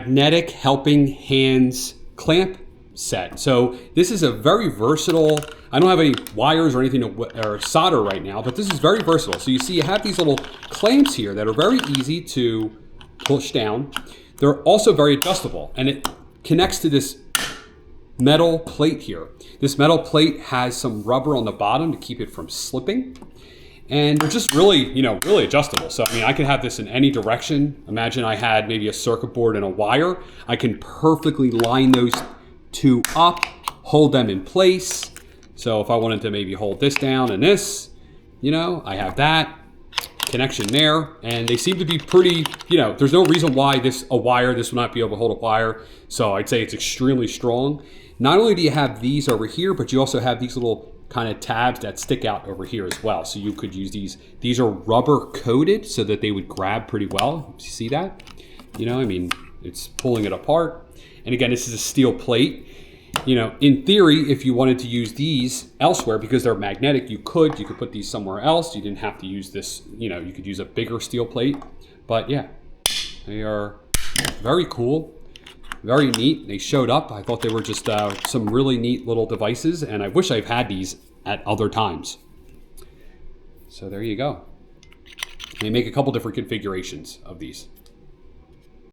magnetic helping hands clamp set. So this is a very versatile, I don't have any wires or anything or solder right now, but this is very versatile. So you see you have these little clamps here that are very easy to push down. They're also very adjustable, and it connects to this metal plate here. This metal plate has some rubber on the bottom to keep it from slipping. And they're just really, really adjustable. So, I mean, I could have this in any direction. Imagine I had maybe a circuit board and a wire. I can perfectly line those two up, hold them in place. So if I wanted to maybe hold this down and this, I have that connection there. And they seem to be pretty, there's no reason why this will not be able to hold a wire. So I'd say it's extremely strong. Not only do you have these over here, but you also have these little kind of tabs that stick out over here as well. So you could use these. These are rubber coated so that they would grab pretty well. You see that? It's pulling it apart. And again, this is a steel plate. In theory, if you wanted to use these elsewhere, because they're magnetic, you could put these somewhere else. You didn't have to use this, you could use a bigger steel plate. But yeah, they are very cool. Very neat. They showed up. I thought they were just some really neat little devices, and I wish I've had these at other times. So there you go. They make a couple different configurations of these.